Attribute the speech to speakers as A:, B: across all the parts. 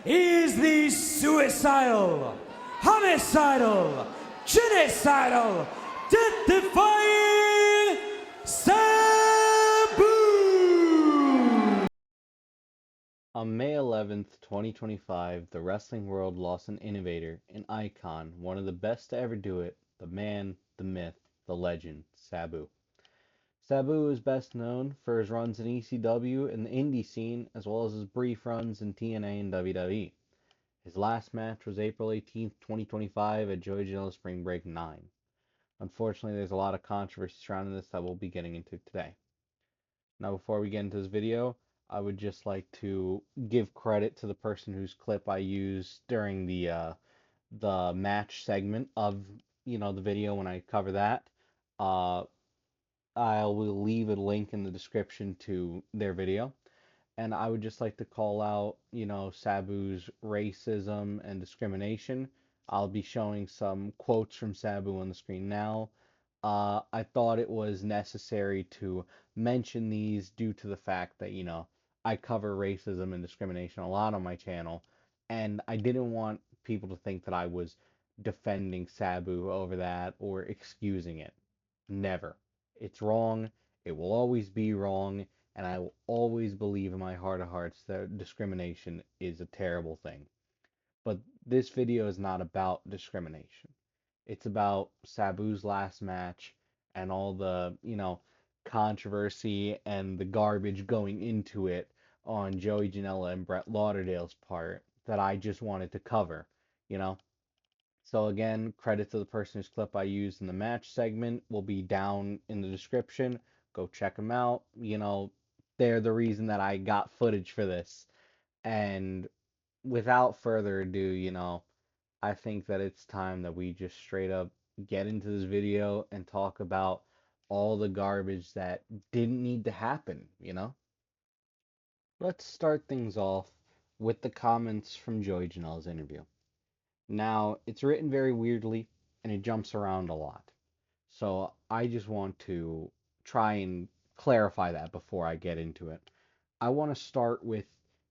A: is the suicidal, homicidal, genocidal, death-defying Sabu!
B: On May 11th, 2025, the wrestling world lost an innovator, an icon, one of the best to ever do it, the man, the myth, the legend, Sabu. Sabu is best known for his runs in ECW and the indie scene, as well as his brief runs in TNA and WWE. His last match was April 18th, 2025 at Joey Janela Spring Break 9. Unfortunately, there's a lot of controversy surrounding this that we'll be getting into today. Now, before we get into this video, I would just like to give credit to the person whose clip I used during the match segment of the video when I cover that. Uh, I will leave a link in the description to their video. And I would just like to call out, Sabu's racism and discrimination. I'll be showing some quotes from Sabu on the screen now. I thought it was necessary to mention these due to the fact that, I cover racism and discrimination a lot on my channel, and I didn't want people to think that I was defending Sabu over that or excusing it. Never. It's wrong. It will always be wrong, and I will always believe in my heart of hearts that discrimination is a terrible thing. But this video is not about discrimination. It's about Sabu's last match and all the, controversy and the garbage going into it on Joey Janela and Brett Lauderdale's part that I just wanted to cover, you know? So again, credit to the person whose clip I used in the match segment will be down in the description. Go check them out. They're the reason that I got footage for this. And without further ado, I think that it's time that we just straight up get into this video and talk about all the garbage that didn't need to happen. Let's start things off with the comments from Joey Janela's interview. Now, it's written very weirdly and it jumps around a lot. So I just want to try and clarify that before I get into it. I want to start with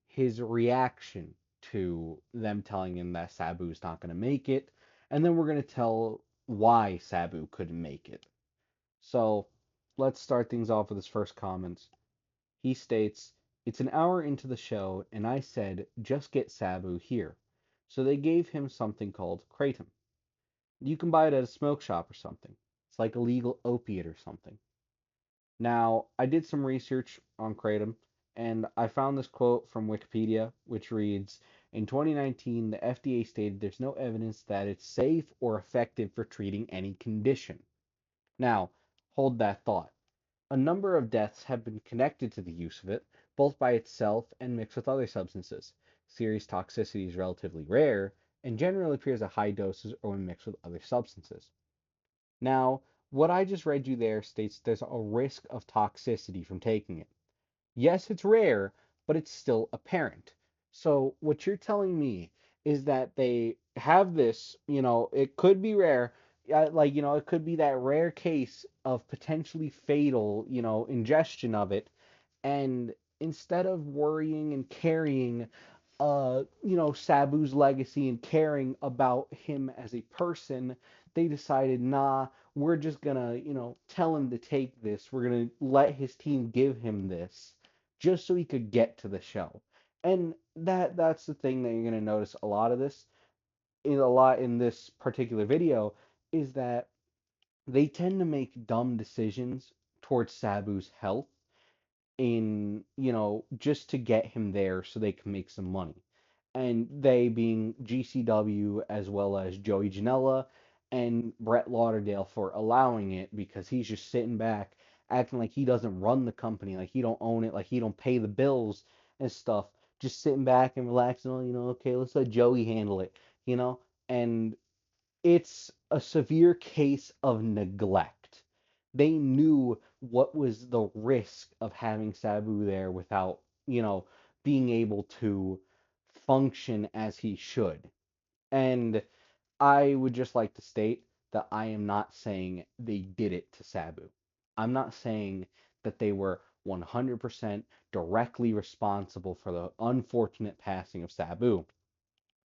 B: his reaction to them telling him that Sabu's not going to make it, and then we're going to tell why Sabu couldn't make it. So let's start things off with his first comments. He states, "It's an hour into the show, and I said, just get Sabu here. So they gave him something called Kratom. You can buy it at a smoke shop or something. It's like a legal opiate or something." Now, I did some research on Kratom, and I found this quote from Wikipedia, which reads, "In 2019, the FDA stated there's no evidence that it's safe or effective for treating any condition." Now, hold that thought. A number of deaths have been connected to the use of it, both by itself and mixed with other substances. Serious toxicity is relatively rare, and generally appears at high doses or when mixed with other substances. Now, what I just read you there states there's a risk of toxicity from taking it. Yes, it's rare, but it's still apparent. So, what you're telling me is that they have this, it could be rare, it could be that rare case of potentially fatal, ingestion of it, and instead of worrying and carrying Sabu's legacy and caring about him as a person, they decided, nah, we're just gonna, tell him to take this. We're gonna let his team give him this just so he could get to the show. And that's the thing that you're gonna notice a lot of this in this particular video is that they tend to make dumb decisions towards Sabu's health in, just to get him there so they can make some money. And they being GCW as well as Joey Janela and Brett Lauderdale for allowing it because he's just sitting back acting like he doesn't run the company, like he don't own it, like he don't pay the bills and stuff. Just sitting back and relaxing, oh, okay, let's let Joey handle it, and it's a severe case of neglect. They knew what was the risk of having Sabu there without, being able to function as he should. And I would just like to state that I am not saying they did it to Sabu. I'm not saying that they were 100% directly responsible for the unfortunate passing of Sabu.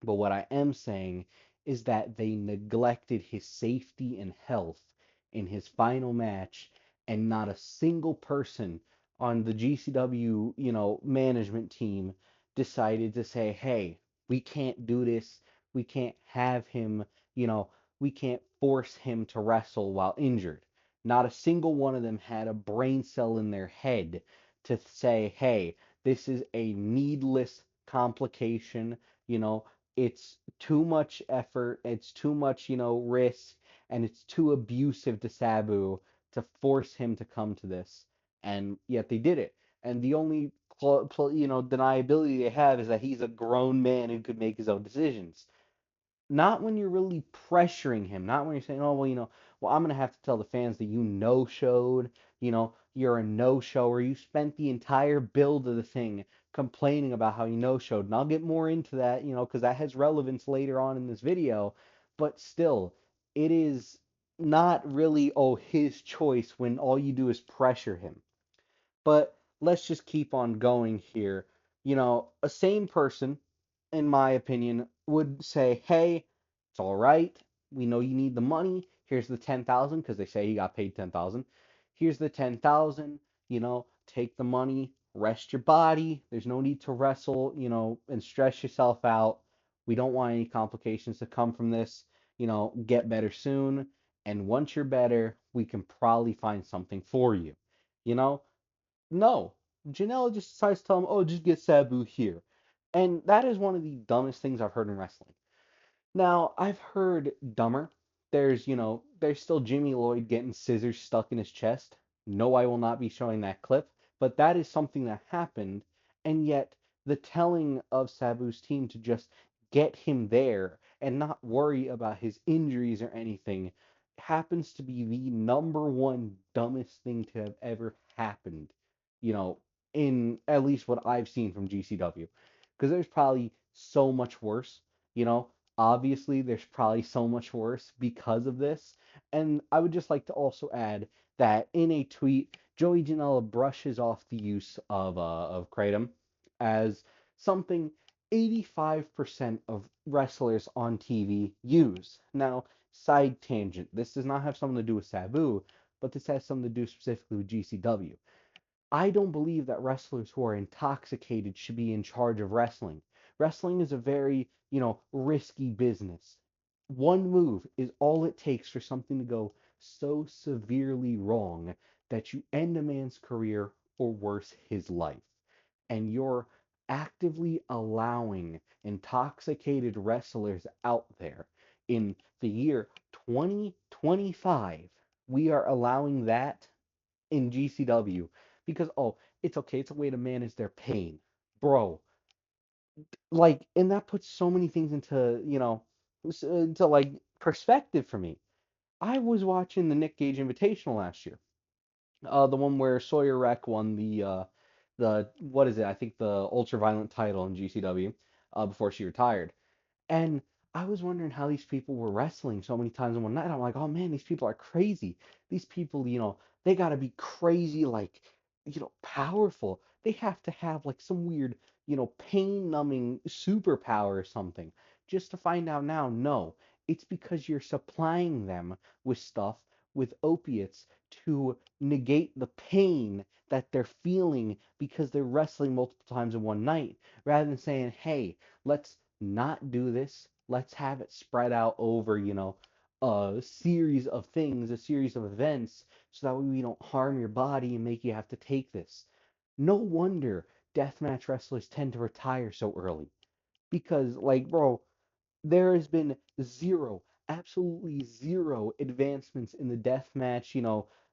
B: But what I am saying is that they neglected his safety and health in his final match, and not a single person on the GCW, management team decided to say, "Hey, we can't do this. We can't have him, you know, we can't force him to wrestle while injured." Not a single one of them had a brain cell in their head to say, "Hey, this is a needless complication, you know, it's too much effort, it's too much, risk, and it's too abusive to Sabu to force him to come to this." And yet they did it. And the only deniability they have is that he's a grown man who could make his own decisions. Not when you're really pressuring him, not when you're saying, "Oh, well, I'm going to have to tell the fans that you no-showed, you're a no-shower. You spent the entire build of the thing complaining about how you no-showed." And I'll get more into that, because that has relevance later on in this video. But still, it is not really, his choice when all you do is pressure him. But let's just keep on going here. A sane person, in my opinion, would say, "Hey, it's all right. We know you need the money. Here's the 10,000 because they say he got paid 10,000. Here's the 10,000, take the money, rest your body. There's no need to wrestle, and stress yourself out. We don't want any complications to come from this. Get better soon. And once you're better, we can probably find something for you." You know, no. Janela just decides to tell him, "Oh, just get Sabu here." And that is one of the dumbest things I've heard in wrestling. Now, I've heard dumber. There's still Jimmy Lloyd getting scissors stuck in his chest. No, I will not be showing that clip, but that is something that happened, and yet the telling of Sabu's team to just get him there and not worry about his injuries or anything happens to be the number one dumbest thing to have ever happened, you know, in at least what I've seen from GCW. Because there's probably so much worse, you know, obviously there's probably so much worse because of this. And I would just like to also add that in a tweet, Joey Janela brushes off the use of kratom as something 85% of wrestlers on TV use. Now, side tangent, this does not have something to do with Sabu, but this has something to do specifically with GCW. I don't believe that wrestlers who are intoxicated should be in charge of wrestling. Wrestling is a very, risky business. One move is all it takes for something to go so severely wrong that you end a man's career or worse, his life. And you're actively allowing intoxicated wrestlers out there in the year 2025. We are allowing that in GCW because, it's okay, it's a way to manage their pain. Bro, like, and that puts so many things into, into like perspective for me. I was watching the Nick Gage Invitational last year. The one where Sawyer Wreck won the what is it? I think the ultraviolent title in GCW before she retired. And I was wondering how these people were wrestling so many times in one night. I'm like, "Oh man, these people are crazy. These people, they gotta be crazy, like, powerful. They have to have like some weird, pain numbing superpower or something." Just to find out now, no. It's because you're supplying them with stuff, with opiates, to negate the pain that they're feeling because they're wrestling multiple times in one night, rather than saying, "Hey, let's not do this. Let's have it spread out over, a series of things, a series of events, so that way we don't harm your body and make you have to take this." No wonder deathmatch wrestlers tend to retire so early. Because, like, bro, there has been zero, absolutely zero advancements in the deathmatch,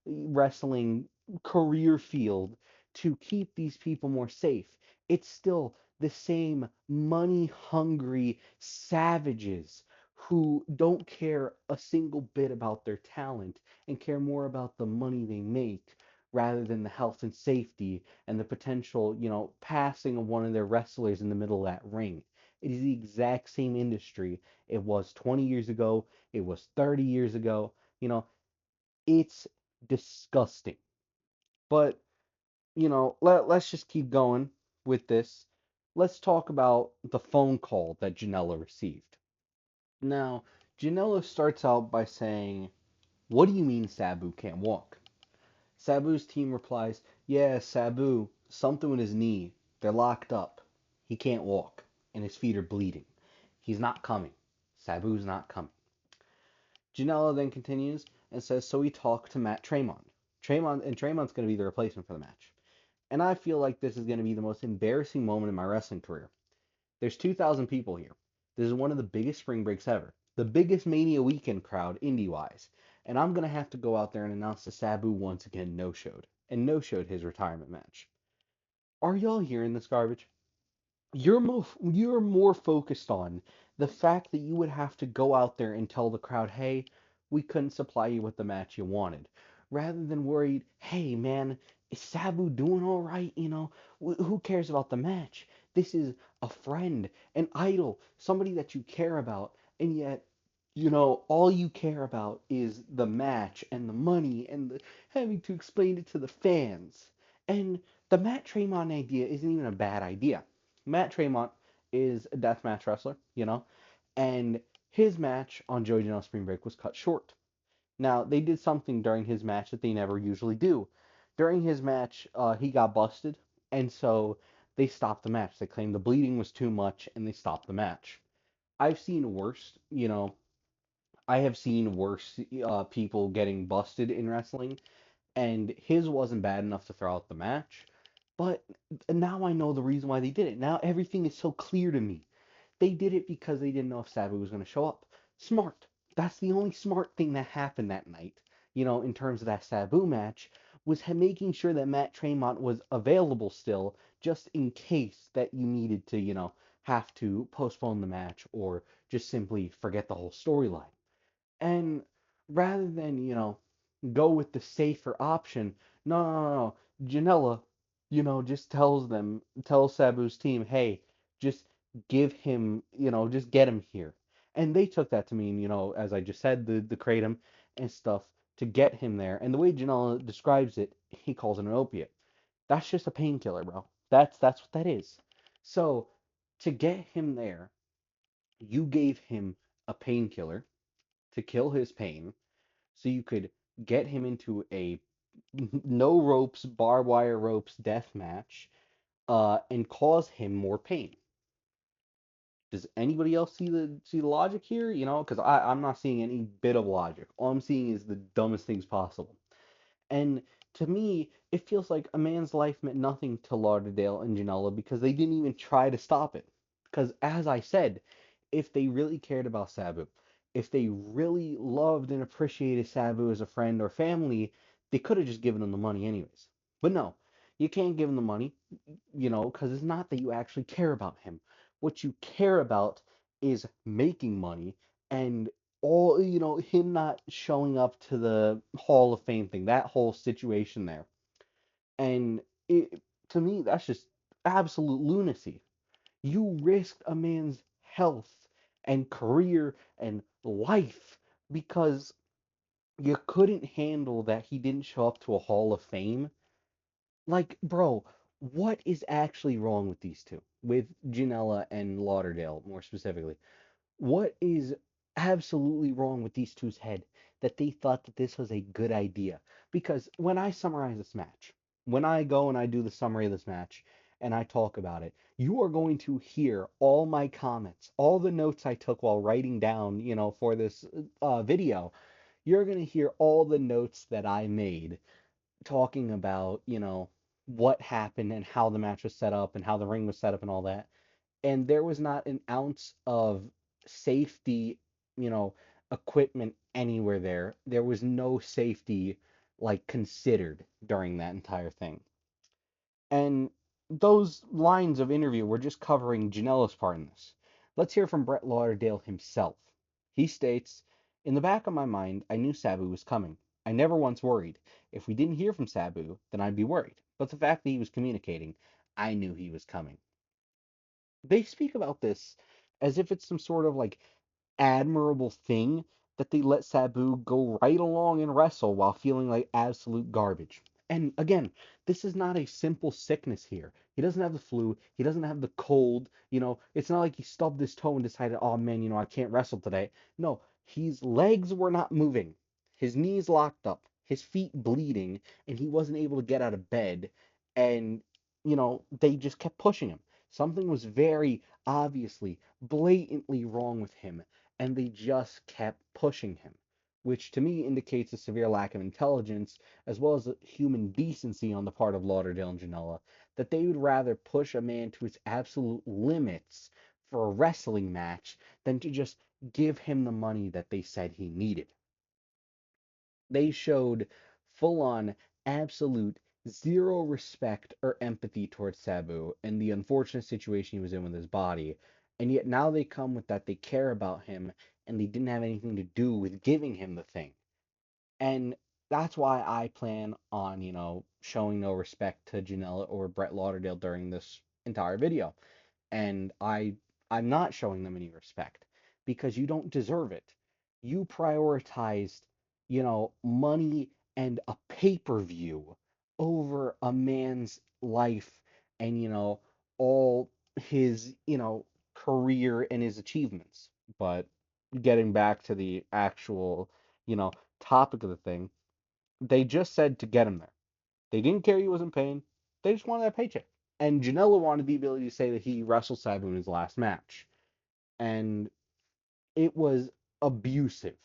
B: wrestling career field to keep these people more safe. It's still the same money hungry savages who don't care a single bit about their talent and care more about the money they make rather than the health and safety and the potential, passing of one of their wrestlers in the middle of that ring. It is the exact same industry it was 20 years ago, it was 30 years ago. You know, it's disgusting. But, let's just keep going with this. let's talk about the phone call that Janela received. Now, Janela starts out by saying, "What do you mean Sabu can't walk?" Sabu's team replies, "Yeah, Sabu, something with his knee. They're locked up. He can't walk, and his feet are bleeding. He's not coming. Sabu's not coming." Janela then continues and says, "So he talked to Matt Tremont. Tremont's going to be the replacement for the match." And I feel like this is going to be the most embarrassing moment in my wrestling career. There's 2,000 people here. This is one of the biggest spring breaks ever. The biggest Mania weekend crowd, indie wise. And I'm going to have to go out there and announce that Sabu once again no showed. And no showed his retirement match. Are y'all hearing this garbage? You're more focused on the fact that you would have to go out there and tell the crowd, "Hey, we couldn't supply you with the match you wanted," rather than worried, "Hey, man, is Sabu doing all right? Who cares about the match? This is a friend, an idol, somebody that you care about, and yet." All you care about is the match and the money and having to explain it to the fans. And the Matt Tremont idea isn't even a bad idea. Matt Tremont is a deathmatch wrestler, and his match on Joey Janela Spring Break was cut short. Now, they did something during his match that they never usually do. During his match, he got busted, and so they stopped the match. They claimed the bleeding was too much, and they stopped the match. I've seen worse, I have seen worse people getting busted in wrestling, and his wasn't bad enough to throw out the match. But now I know the reason why they did it. Now everything is so clear to me. They did it because they didn't know if Sabu was going to show up. Smart. That's the only smart thing that happened that night, in terms of that Sabu match, was making sure that Matt Tremont was available still, just in case that you needed to, have to postpone the match or just simply forget the whole storyline. And rather than, go with the safer option, no, no, no, no. Janela, just tells Sabu's team, "Hey, just give him, just get him here." And they took that to mean, as I just said, the kratom and stuff to get him there. And the way Janela describes it, he calls it an opiate. That's just a painkiller, bro. That's what that is. So to get him there, you gave him a painkiller to kill his pain so you could get him into a no ropes, barbed wire ropes death match, and cause him more pain. Does anybody else see the logic here? Because I'm not seeing any bit of logic. All I'm seeing is the dumbest things possible. And to me, it feels like a man's life meant nothing to Lauderdale and Janela because they didn't even try to stop it. Because as I said, if they really cared about Sabu, if they really loved and appreciated Sabu as a friend or family, they could have just given him the money anyways. But no, you can't give him the money, because it's not that you actually care about him. What you care about is making money and all, him not showing up to the Hall of Fame thing, that whole situation there. And to me, that's just absolute lunacy. You risked a man's health and career and life because you couldn't handle that he didn't show up to a Hall of Fame. Like, bro, what is actually wrong with these two? With Janela and Lauderdale, more specifically. What is absolutely wrong with these two's head that they thought that this was a good idea? Because when I summarize this match, when I go and I do the summary of this match and I talk about it, you are going to hear all my comments, all the notes I took while writing down, for this video. You're going to hear all the notes that I made talking about, what happened and how the match was set up and how the ring was set up and all that, and there was not an ounce of safety, you know, equipment anywhere there. There was no safety like considered during that entire thing. And those lines of interview were just covering Janela's part in this. Let's hear from Brett Lauderdale himself. He states, "In the back of my mind, I knew Sabu was coming. I never once worried. If we didn't hear from Sabu, then I'd be worried. But the fact that he was communicating, I knew he was coming." They speak about this as if it's some sort of like admirable thing that they let Sabu go right along and wrestle while feeling like absolute garbage. And again, this is not a simple sickness here. He doesn't have the flu. He doesn't have the cold. It's not like he stubbed his toe and decided, oh man, I can't wrestle today. No, his legs were not moving. His knees locked up, his feet bleeding, and he wasn't able to get out of bed. And, they just kept pushing him. Something was very obviously, blatantly wrong with him, and they just kept pushing him, which to me indicates a severe lack of intelligence as well as human decency on the part of Lauderdale and Janela, that they would rather push a man to his absolute limits for a wrestling match than to just give him the money that they said he needed. They showed full on, absolute zero respect or empathy towards Sabu and the unfortunate situation he was in with his body. And yet now they come with that they care about him and they didn't have anything to do with giving him the thing. And that's why I plan on, showing no respect to Janela or Brett Lauderdale during this entire video. And I'm not showing them any respect because you don't deserve it. You prioritized, money and a pay-per-view over a man's life and, all his, career and his achievements. But getting back to the actual, you know, topic of the thing, they just said to get him there. They didn't care he was in pain. They just wanted that paycheck. And Janela wanted the ability to say that he wrestled Sabu in his last match. And it was abusive,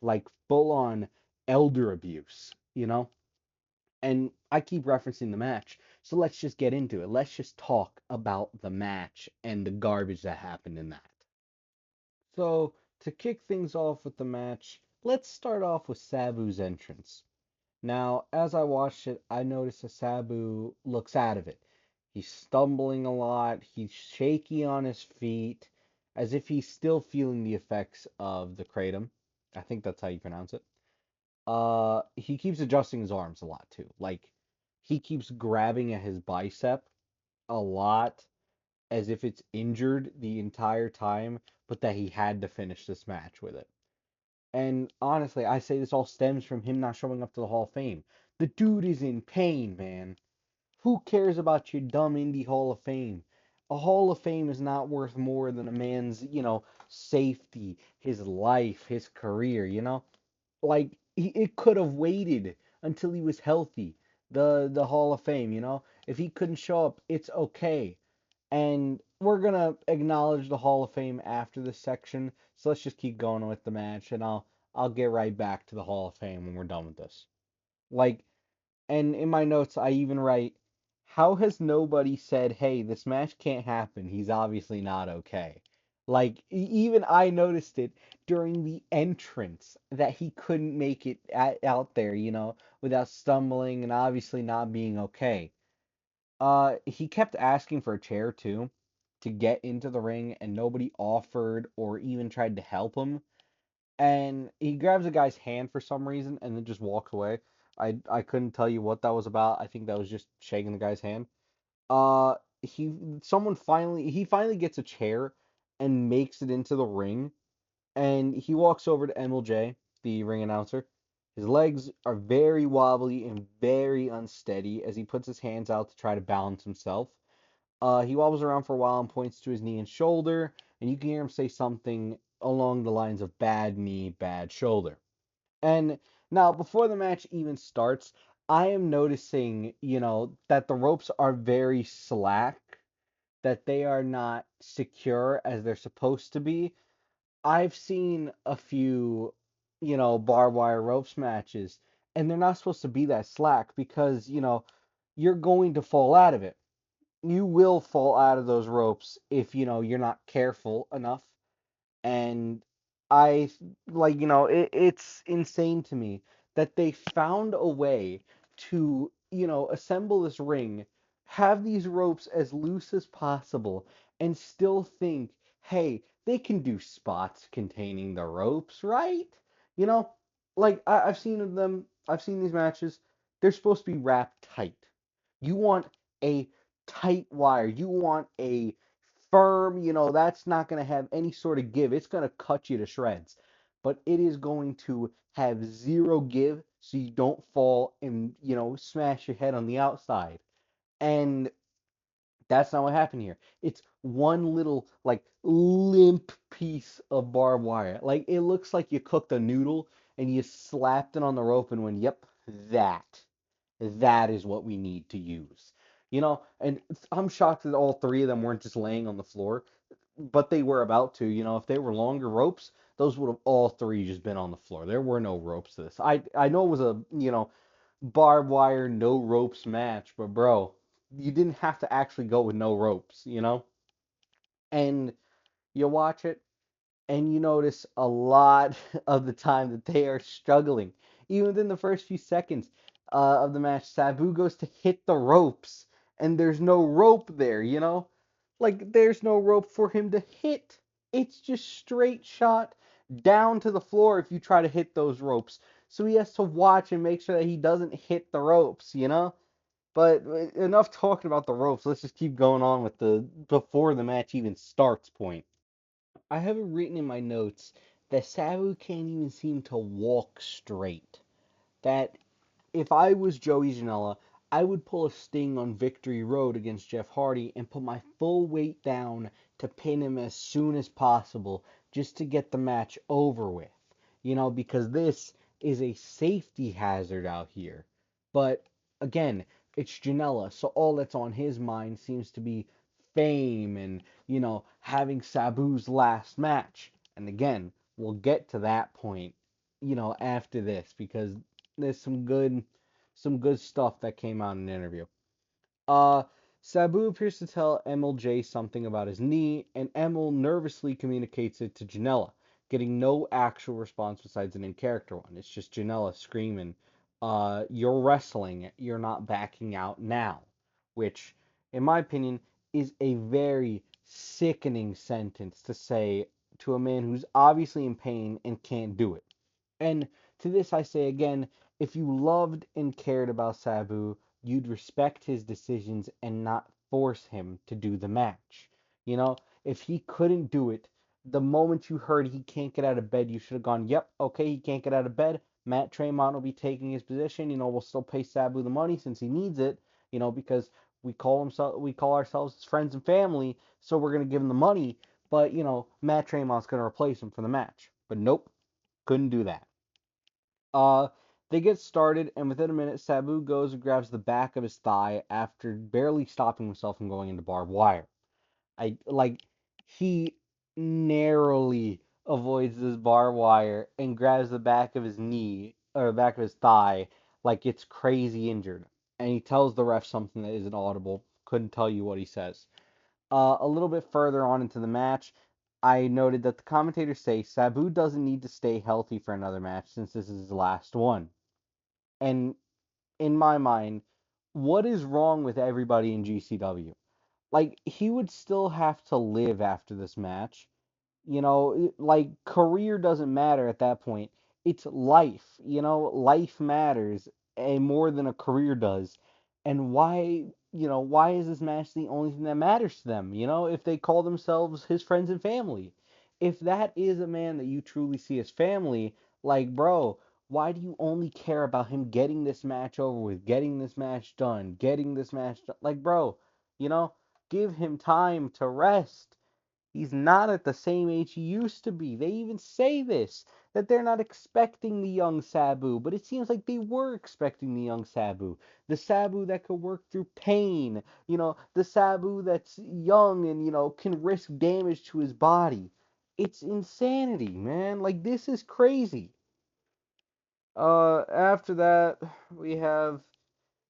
B: like full on elder abuse, And I keep referencing the match. So let's just get into it. Let's just talk about the match and the garbage that happened in that. So, to kick things off with the match, let's start off with Sabu's entrance. Now, as I watched it, I noticed that Sabu looks out of it. He's stumbling a lot, he's shaky on his feet, as if he's still feeling the effects of the kratom. I think that's how you pronounce it. He keeps adjusting his arms a lot too. Like, he keeps grabbing at his bicep a lot as if it's injured the entire time, but that he had to finish this match with it. And honestly, I say this all stems from him not showing up to the Hall of Fame. The dude is in pain, man. Who cares about your dumb indie Hall of Fame? A Hall of Fame is not worth more than a man's, safety, his life, his career, Like it could have waited until he was healthy. The Hall of Fame, If he couldn't show up, it's okay. And we're gonna acknowledge the Hall of Fame after this section. So let's just keep going with the match, and I'll get right back to the Hall of Fame when we're done with this. Like, and in my notes, I even write, how has nobody said, hey, this match can't happen? He's obviously not okay. Like, even I noticed it during the entrance that he couldn't make it out there, without stumbling and obviously not being okay. He kept asking for a chair too to get into the ring, and nobody offered or even tried to help him. And he grabs a guy's hand for some reason and then just walks away. I couldn't tell you what that was about. I think that was just shaking the guy's hand. Uh, he finally gets a chair and makes it into the ring, and he walks over to MLJ, the ring announcer. His legs are very wobbly and very unsteady as he puts his hands out to try to balance himself. He wobbles around for a while and points to his knee and shoulder, and you can hear him say something along the lines of bad knee, bad shoulder. And now, before the match even starts, I am noticing, that the ropes are very slack, that they are not secure as they're supposed to be. I've seen a few, barbed wire ropes matches, and they're not supposed to be that slack because, you're going to fall out of it. You will fall out of those ropes if, you're not careful enough. And I like, it's insane to me that they found a way to, assemble this ring, have these ropes as loose as possible, and still think, hey, they can do spots containing the ropes, right? You know, like I've seen these matches, they're supposed to be wrapped tight. You want a tight wire, you want a firm, that's not going to have any sort of give. It's going to cut you to shreds. But it is going to have zero give so you don't fall and, smash your head on the outside. And that's not what happened here. It's one little, like, limp piece of barbed wire. Like, it looks like you cooked a noodle and you slapped it on the rope and went, yep, that. That is what we need to use. And I'm shocked that all three of them weren't just laying on the floor, but they were about to. If they were longer ropes, those would have all three just been on the floor. There were no ropes to this. I know it was a, barbed wire, no ropes match, but bro, you didn't have to actually go with no ropes. And you watch it and you notice a lot of the time that they are struggling. Even within the first few seconds of the match, Sabu goes to hit the ropes, and there's no rope there. Like, there's no rope for him to hit. It's just straight shot down to the floor if you try to hit those ropes. So he has to watch and make sure that he doesn't hit the ropes. But enough talking about the ropes. Let's just keep going on with the before the match even starts point. I have it written in my notes that Sabu can't even seem to walk straight. That if I was Joey Janela, I would pull a sting on Victory Road against Jeff Hardy and put my full weight down to pin him as soon as possible just to get the match over with. Because this is a safety hazard out here. But again, it's Janela, so all that's on his mind seems to be fame and, having Sabu's last match. And again, we'll get to that point, after this because there's some good stuff that came out in the interview. Uh, Sabu appears to tell MLJ something about his knee, and Emil nervously communicates it to Janela, getting no actual response besides an in-character one. It's just Janela screaming, "You're wrestling, you're not backing out now," which, in my opinion, is a very sickening sentence to say to a man who's obviously in pain and can't do it. And to this I say again, if you loved and cared about Sabu, you'd respect his decisions and not force him to do the match. If he couldn't do it, the moment you heard he can't get out of bed, you should have gone, yep, okay, he can't get out of bed. Matt Tremont will be taking his position. We'll still pay Sabu the money since he needs it, because we call ourselves his friends and family, so we're gonna give him the money. But Matt Tremont's gonna replace him for the match. But nope, couldn't do that. Uh, they get started, and within a minute, Sabu goes and grabs the back of his thigh after barely stopping himself from going into barbed wire. I like he narrowly avoids this barbed wire and grabs the back of his knee or back of his thigh like it's crazy injured. And he tells the ref something that isn't audible. Couldn't tell you what he says. A little bit further on into the match, I noted that the commentators say Sabu doesn't need to stay healthy for another match since this is his last one. And in my mind, what is wrong with everybody in GCW? Like, he would still have to live after this match. Like, career doesn't matter at that point. It's life. Life matters more than a career does. And why is this match the only thing that matters to them? If they call themselves his friends and family. If that is a man that you truly see as family, like, bro, why do you only care about him getting this match over with, getting this match done, getting this match done? Like, bro, you know, give him time to rest. He's not at the same age he used to be. They even say this, that they're not expecting the young Sabu, but it seems like they were expecting the young Sabu. The Sabu that could work through pain, the Sabu that's young and, can risk damage to his body. It's insanity, man. Like, this is crazy. After that, we have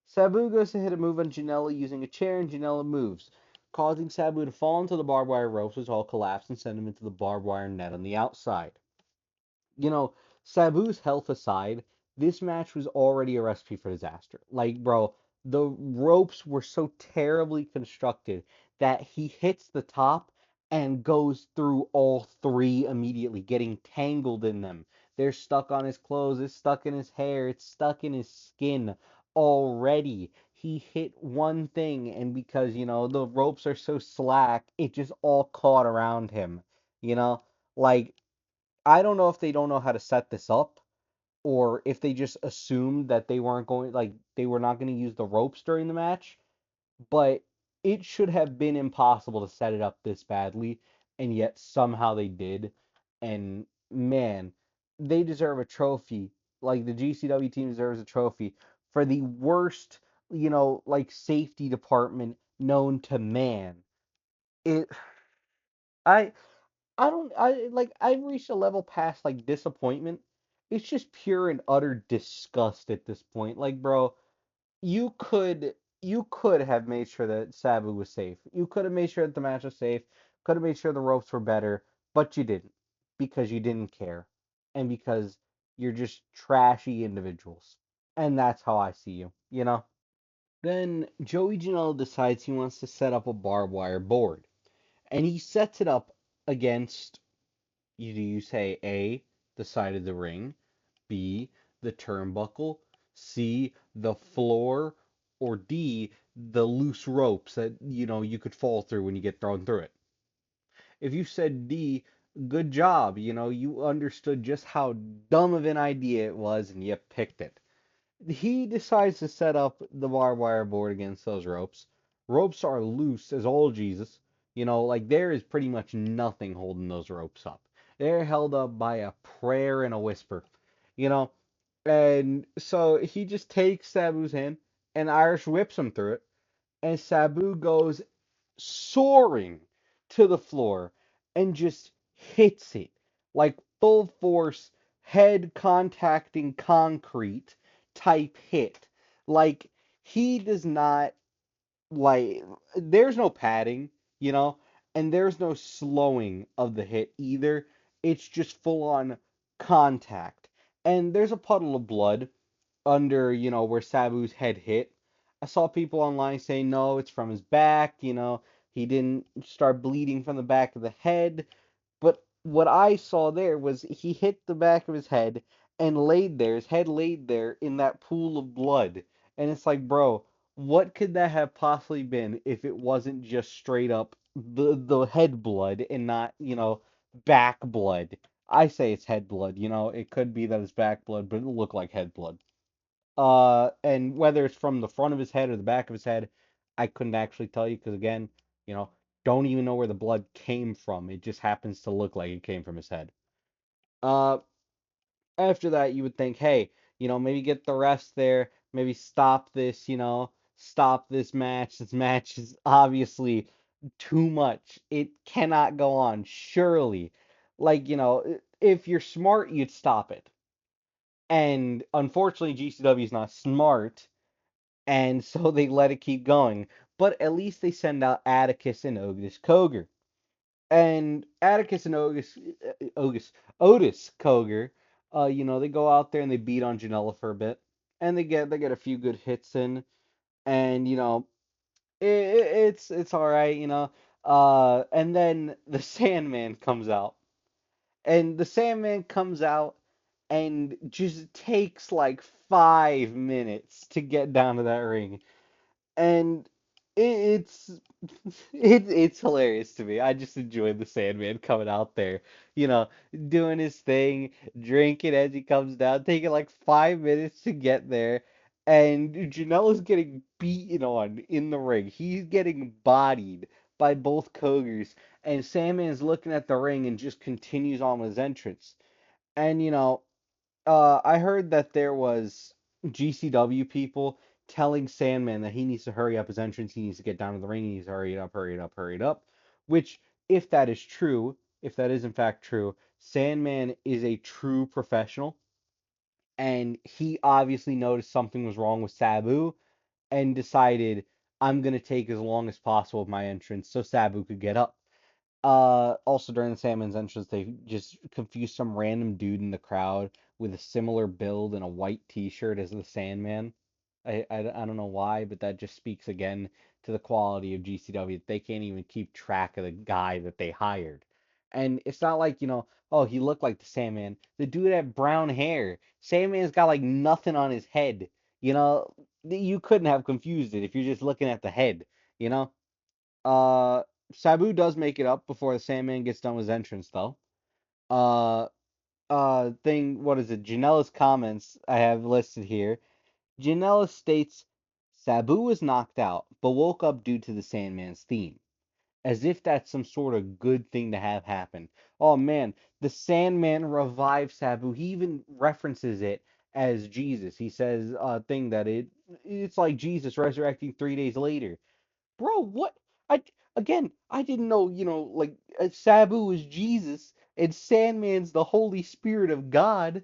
B: Sabu goes to hit a move on Janela using a chair, and Janela moves, causing Sabu to fall into the barbed wire ropes, which all collapse and send him into the barbed wire net on the outside. you know, Sabu's health aside, this match was already a recipe for disaster. Like, bro, the ropes were so terribly constructed that he hits the top and goes through all three immediately, getting tangled in them. They're stuck on his clothes, it's stuck in his hair, it's stuck in his skin already. He hit one thing, and because, the ropes are so slack, it just all caught around him. You know, like I don't know if they don't know how to set this up or if they just assumed that they weren't going, like, they were not going to use the ropes during the match, but it should have been impossible to set it up this badly, and yet somehow they did. And man, they deserve a trophy. Like the GCW team deserves a trophy for the worst, like safety department known to man. It, I, I don't, I like, I've reached a level past like disappointment. It's just pure and utter disgust at this point. Like, bro, you could you could have made sure that Sabu was safe. You could have made sure that the match was safe. Could have made sure the ropes were better, but you didn't because you didn't care, and because you're just trashy individuals. And that's how I see you, you know? Then Joey Janela decides he wants to set up a barbed wire board, and he sets it up against, you say A, the side of the ring, B, the turnbuckle, C, the floor, or D, the loose ropes that you could fall through when you get thrown through it. If you said D, good job. You understood just how dumb of an idea it was and you picked it. He decides to set up the barbed wire board against those ropes. Ropes are loose as all Jesus. Like there is pretty much nothing holding those ropes up. They're held up by a prayer and a whisper. You know, and so he just takes Sabu's hand and Irish whips him through it. And Sabu goes soaring to the floor and just hits it like full force, head contacting concrete type hit. Like he does not, like, there's no padding, you know, and there's no slowing of the hit either. It's just full on contact. And there's a puddle of blood under, where Sabu's head hit. I saw people online saying no, it's from his back, he didn't start bleeding from the back of the head. But what I saw there was he hit the back of his head and laid there, his head laid there in that pool of blood. And it's like, bro, what could that have possibly been if it wasn't just straight up the head blood and not, back blood? I say it's head blood, it could be that it's back blood, but it looked like head blood. And whether it's from the front of his head or the back of his head, I couldn't actually tell you because again, you know, don't even know where the blood came from. It just happens to look like it came from his head. Uh, After that, you would think, hey, maybe get the rest there, maybe stop this, stop this match. This match is obviously too much. It cannot go on, surely. Like, if you're smart, you'd stop it. And unfortunately, GCW is not smart, and so they let it keep going. But at least they send out Atticus and Otis Koger. And Atticus and Otis Koger, they go out there and they beat on Janela for a bit, and they get a few good hits in, and it's all right, and then the Sandman comes out, and the Sandman comes out and just takes like 5 minutes to get down to that ring, and it's it's hilarious to me. I just enjoy the Sandman coming out there, you know, doing his thing, drinking as he comes down, taking like 5 minutes to get there, and Janela's getting beaten on in the ring. He's getting bodied by both Kogers, and Sandman's looking at the ring and just continues on with his entrance. And I heard that there was GCW people telling Sandman that he needs to hurry up his entrance, he needs to get down to the ring, he needs to hurry it up, hurry it up, hurry it up. Which, if that is true, if that is in fact true, Sandman is a true professional, and he obviously noticed something was wrong with Sabu and decided, I'm gonna take as long as possible with my entrance so Sabu could get up. Also during the Sandman's entrance, they just confused some random dude in the crowd with a similar build and a white T-shirt as the Sandman. I don't know why, but that just speaks again to the quality of GCW. They can't even keep track of the guy that they hired. And it's not like, oh, he looked like the Sandman. The dude had brown hair. Sandman's got like nothing on his head. You know, you couldn't have confused it if you're just looking at the head, you know? Uh, Sabu does make it up before the Sandman gets done with his entrance, though. Uh, what is it? Janela's comments I have listed here. Janela states Sabu was knocked out, but woke up due to the Sandman's theme, as if that's some sort of good thing to have happen. Oh man, the Sandman revived Sabu. He even references it as Jesus. He says a thing that it's like Jesus resurrecting 3 days later. Bro, what? I again, I didn't know, like Sabu is Jesus and Sandman's the Holy Spirit of God.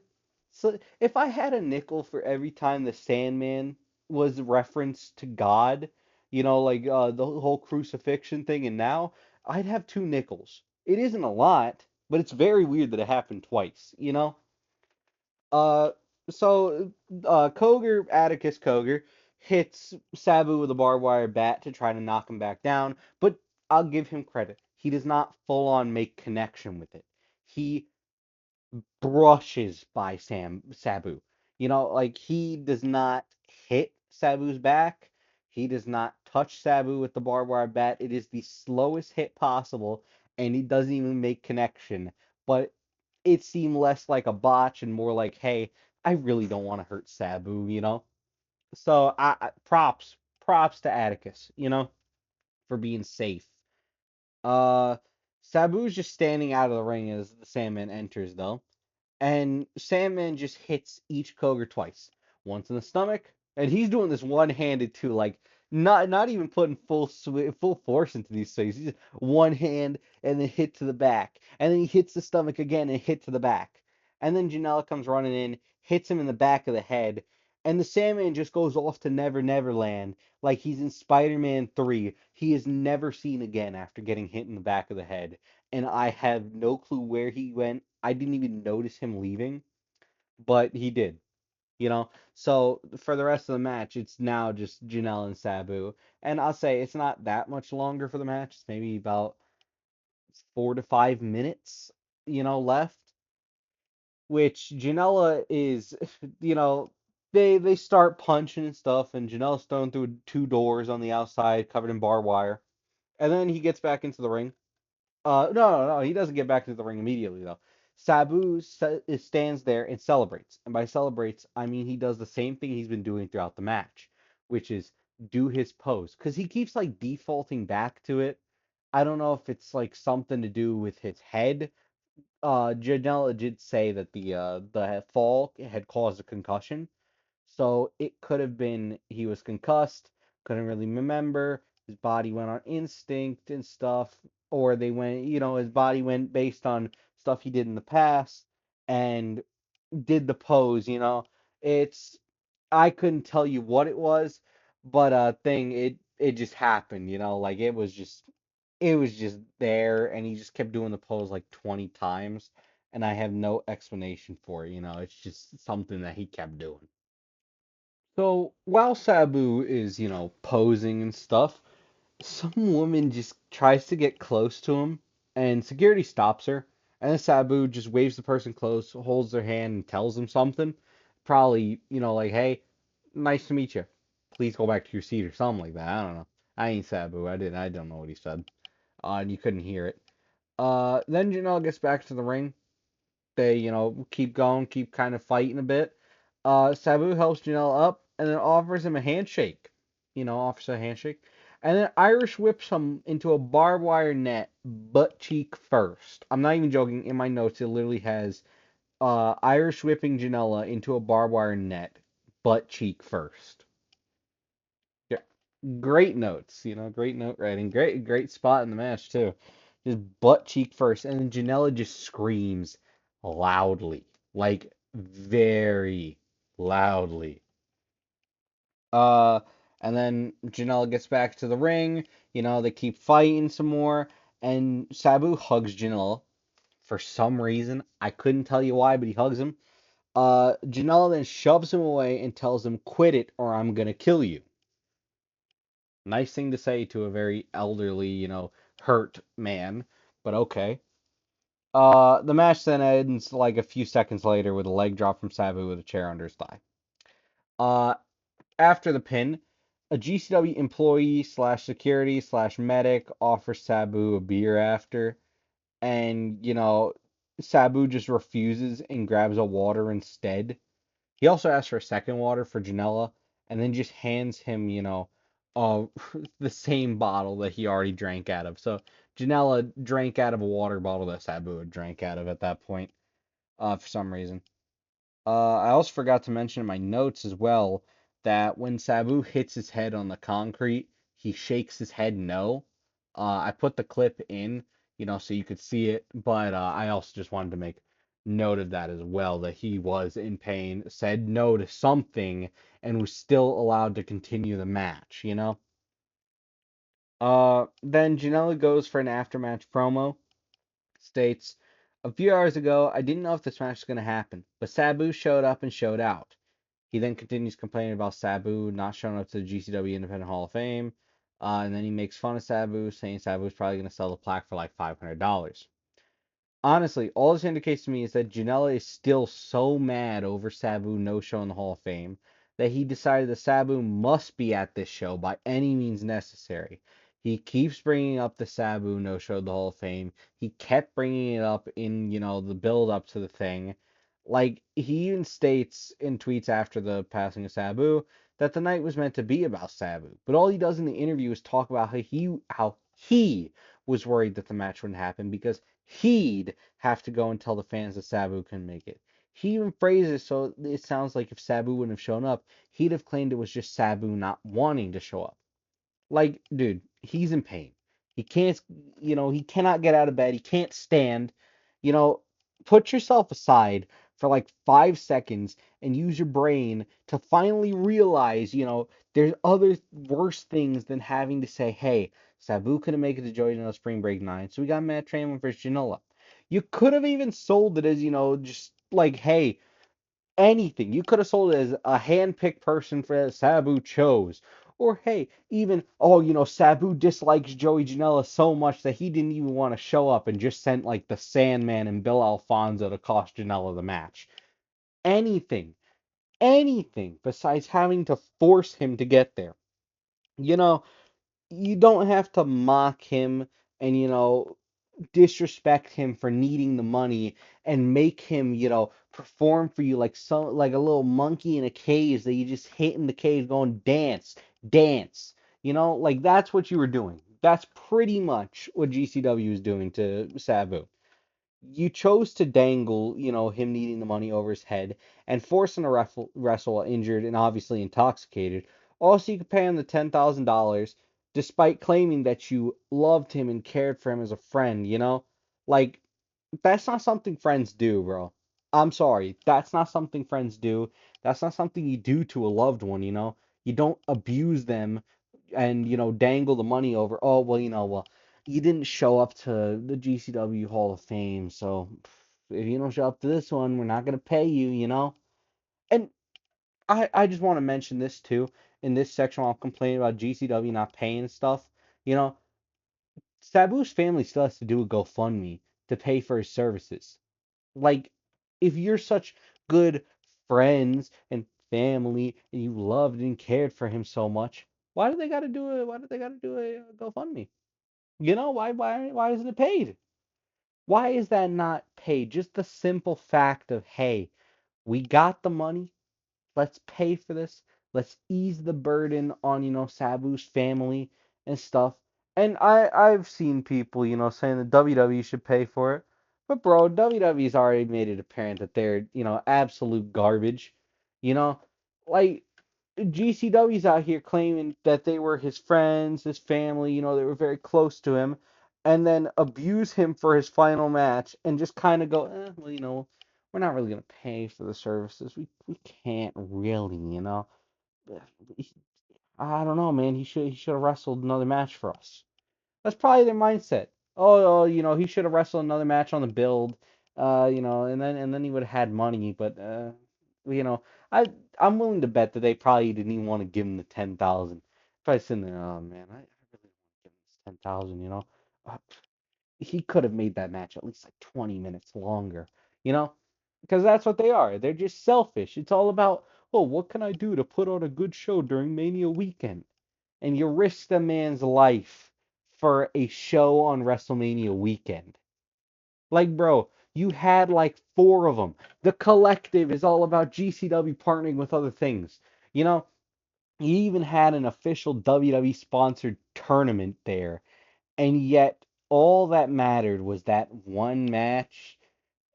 B: So if I had a nickel for every time the Sandman was referenced to God, like the whole crucifixion thing, and now I'd have two nickels. It isn't a lot, but it's very weird that it happened twice. Uh, Atticus Koger hits Sabu with a barbed wire bat to try to knock him back down, but I'll give him credit. He does not full on make connection with it. He brushes by Sabu. Like he does not hit Sabu's back. He does not touch Sabu with the barbed wire bat. It is the slowest hit possible, and he doesn't even make connection. But it seemed less like a botch and more like, hey, I really don't want to hurt Sabu. So props to Atticus, for being safe. Uh, Sabu's just standing out of the ring as the Sandman enters, though. And Sandman just hits each Koger twice. Once in the stomach, and he's doing this one-handed too, like not even putting full force into these things. He's just one hand and then hit to the back, and then he hits the stomach again and hit to the back. And then Janela comes running in, hits him in the back of the head, and the Sandman just goes off to Never Never Land like he's in Spider-Man 3. He is never seen again after getting hit in the back of the head, and I have no clue where he went. I didn't even notice him leaving, but he did. So for the rest of the match, it's now just Janelle and Sabu. And I'll say it's not that much longer for the match. It's maybe about 4 to 5 minutes, left. Which Janela is, you know, they start punching and stuff, and Janela's thrown through two doors on the outside covered in barbed wire. And then he gets back into the ring. No, he doesn't get back into the ring immediately though. Stands there and celebrates, and by celebrates I mean he does the same thing he's been doing throughout the match, which is do his pose, because he keeps like defaulting back to it. I don't know if it's like something to do with his head. Janela did say that the fall had caused a concussion, so it could have been he was concussed, couldn't really remember, his body went on instinct and stuff, or his body went based on stuff he did in the past and did the pose. It's I couldn't tell you what it was, but it just happened. Like it was just there, and he just kept doing the pose like 20 times, and I have no explanation for it. It's just something that he kept doing. So while Sabu is, posing and stuff, some woman just tries to get close to him, and security stops her. And then Sabu just waves the person close, holds their hand, and tells them something. Probably, like, hey, nice to meet you. Please go back to your seat or something like that. I don't know. I ain't Sabu. I don't know what he said. And you couldn't hear it. Then Janelle gets back to the ring. They, keep going, keep kind of fighting a bit. Sabu helps Janelle up and then offers him a handshake. Offers a handshake. And then Irish whips him into a barbed wire net, butt cheek first. I'm not even joking. In my notes, it literally has Irish whipping Janela into a barbed wire net, butt cheek first. Yeah, great notes, great note writing. Great spot in the match, too. Just butt cheek first. And then Janela just screams loudly, like very loudly. Uh, and then Janela gets back to the ring. They keep fighting some more. And Sabu hugs Janela for some reason. I couldn't tell you why, but he hugs him. Janela then shoves him away and tells him, quit it or I'm gonna kill you. Nice thing to say to a very elderly, hurt man, but okay. The match then ends like a few seconds later with a leg drop from Sabu with a chair under his thigh. Uh, After the pin, a GCW employee slash security slash medic offers Sabu a beer after, and Sabu just refuses and grabs a water instead. He also asks for a second water for Janela, and then just hands him, uh, the same bottle that he already drank out of. So Janela drank out of a water bottle that Sabu had drank out of at that point, for some reason. I also forgot to mention in my notes as well that when Sabu hits his head on the concrete, he shakes his head no. I put the clip in, so you could see it, but I also just wanted to make note of that as well, that he was in pain, said no to something, and was still allowed to continue the match. Then Janela goes for an aftermatch promo, states, "A few hours ago, I didn't know if this match was going to happen, but Sabu showed up and showed out." He then continues complaining about Sabu not showing up to the GCW Independent Hall of Fame. And then he makes fun of Sabu, saying Sabu is probably going to sell the plaque for like $500. Honestly, all this indicates to me is that Janela is still so mad over Sabu no show in the Hall of Fame that he decided that Sabu must be at this show by any means necessary. He keeps bringing up the Sabu no show the Hall of Fame. He kept bringing it up in, the build up to the thing. Like, he even states in tweets after the passing of Sabu that the night was meant to be about Sabu. But all he does in the interview is talk about how he was worried that the match wouldn't happen because he'd have to go and tell the fans that Sabu couldn't make it. He even phrases so it sounds like if Sabu wouldn't have shown up, he'd have claimed it was just Sabu not wanting to show up. Like, dude, he's in pain. He can't, he cannot get out of bed. He can't stand. You know, put yourself aside for like 5 seconds and use your brain to finally realize, there's other worse things than having to say, hey, Sabu couldn't make it to Joey Janela Spring Break 9, so we got Matt Trainman versus Janela. You could have even sold it as, just like, hey, anything. You could have sold it as a hand-picked person for that Sabu chose. Or hey, even Sabu dislikes Joey Janela so much that he didn't even want to show up and just sent like the Sandman and Bill Alfonso to cost Janela the match. Anything, anything besides having to force him to get there. You know, you don't have to mock him and disrespect him for needing the money and make him, perform for you like a little monkey in a cage that you just hit in the cage going dance, dance. Like that's what you were doing. That's pretty much what GCW is doing to Sabu. You chose to dangle, him needing the money over his head and force him to wrestle injured and obviously intoxicated. Also, you could pay him the $10,000 despite claiming that you loved him and cared for him as a friend. Like, that's not something friends do, bro. I'm sorry. That's not something friends do. That's not something you do to a loved one. You don't abuse them and, dangle the money over. Oh, well, you didn't show up to the GCW Hall of Fame, so if you don't show up to this one, we're not going to pay you. And I just want to mention this too. In this section, while I'm complaining about GCW not paying stuff, you know, Sabu's family still has to do a GoFundMe to pay for his services. Like, if you're such good friends and family and you loved and cared for him so much, why do they gotta do a GoFundMe? Why isn't it paid? Why is that not paid? Just the simple fact of, hey, we got the money, let's pay for this. Let's ease the burden on, Sabu's family and stuff. And I've seen people, saying that WWE should pay for it. But bro, WWE's already made it apparent that they're, absolute garbage. You know, like GCW's out here claiming that they were his friends, his family, they were very close to him, and then abuse him for his final match and just kind of go, well, we're not really gonna pay for the services. We can't really, I don't know, man. He should have wrestled another match for us. That's probably their mindset. Oh, he should have wrestled another match on the build, and then he would have had money. But you know, I I'm willing to bet that they probably didn't even want to give him the 10,000. Probably sitting there, oh man, I really want to give him this 10,000. Uh, he could have made that match at least like 20 minutes longer. You know, because that's what they are. They're just selfish. It's all about, oh, what can I do to put on a good show during Mania weekend? And you risk the man's life for a show on WrestleMania weekend. Like, bro, You had like four of them. The collective is all about GCW partnering with other things. You know, you even had an official WWE sponsored tournament there, and yet all that mattered was that one match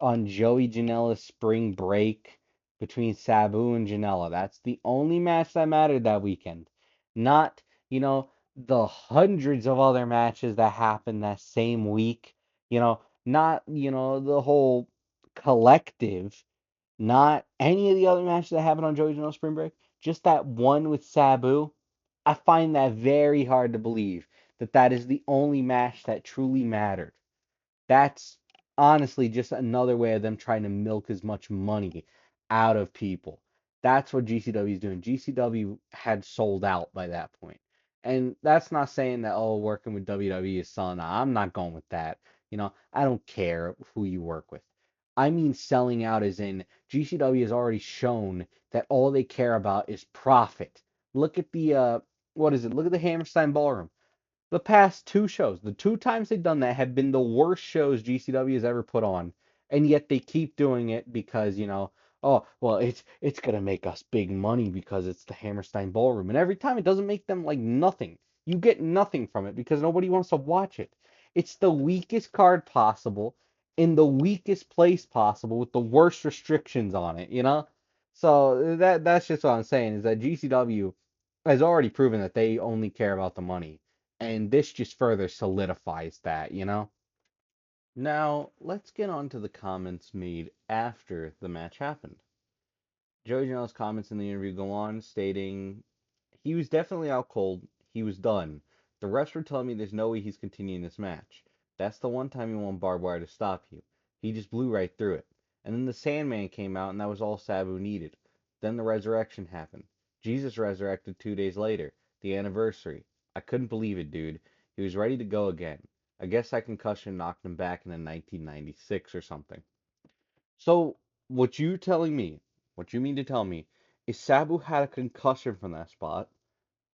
B: on Joey Janela's spring break between Sabu and Janela. That's the only match that mattered that weekend. Not, the hundreds of other matches that happened that same week. Not, the whole collective, not any of the other matches that happened on Joey Janela's spring break. Just that one with Sabu. I find that very hard to believe that that is the only match that truly mattered. That's honestly just another way of them trying to milk as much money out of people. That's what GCW is doing. GCW had sold out by that point. And that's not saying that, oh, working with WWE is selling out. I'm not going with that. I don't care who you work with. I mean selling out as in GCW has already shown that all they care about is profit. Look at what is it? Look at the Hammerstein Ballroom. The past two shows, the two times they've done that have been the worst shows GCW has ever put on, and yet they keep doing it because oh well, it's gonna make us big money because it's the Hammerstein Ballroom, and every time it doesn't make them like nothing. You get nothing from it because nobody wants to watch it. It's the weakest card possible in the weakest place possible with the worst restrictions on it. So that's just what I'm saying is that GCW has already proven that they only care about the money. And this just further solidifies that. Now, let's get on to the comments made after the match happened. Joey Janela's comments in the interview go on, stating, he was definitely out cold. He was done. The refs were telling me there's no way he's continuing this match. That's the one time you want barbed wire to stop you. He just blew right through it. And then the Sandman came out, and that was all Sabu needed. Then the resurrection happened. Jesus resurrected 2 days later, the anniversary. I couldn't believe it, dude. He was ready to go again. I guess that concussion knocked him back in 1996 or something. So, what you mean to tell me, is Sabu had a concussion from that spot,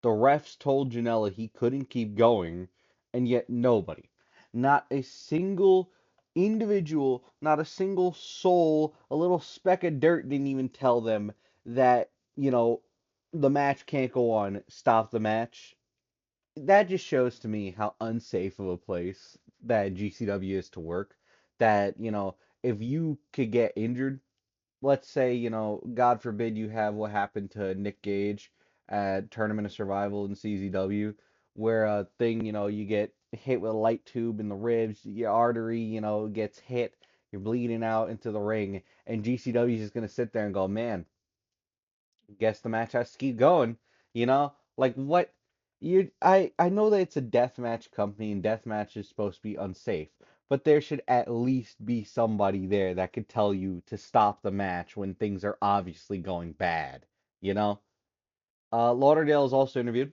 B: the refs told Janela he couldn't keep going, and yet nobody, not a single individual, not a single soul, a little speck of dirt didn't even tell them that, the match can't go on, stop the match. That just shows to me how unsafe of a place that GCW is to work. That, if you could get injured, let's say, God forbid you have what happened to Nick Gage at Tournament of Survival in CZW, where a thing, you get hit with a light tube in the ribs, your artery, gets hit, you're bleeding out into the ring, and GCW is just gonna sit there and go, man, guess the match has to keep going, Like what I know that it's a deathmatch company and deathmatch is supposed to be unsafe, but there should at least be somebody there that could tell you to stop the match when things are obviously going bad, you know? Lauderdale is also interviewed,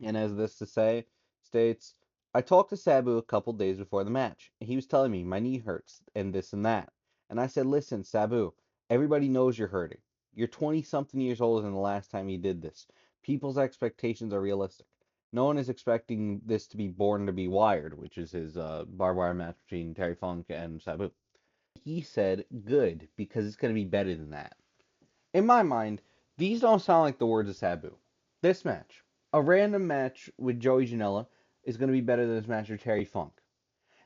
B: and as this to say, states, I talked to Sabu a couple days before the match, and he was telling me my knee hurts and this and that. And I said, listen, Sabu, everybody knows you're hurting. You're 20 something years older than the last time you did this. People's expectations are realistic. No one is expecting this to be born to be wired, which is his barbed wire match between Terry Funk and Sabu. He said, good, because it's going to be better than that. In my mind, these don't sound like the words of Sabu. This match, a random match with Joey Janela, is going to be better than this match with Terry Funk.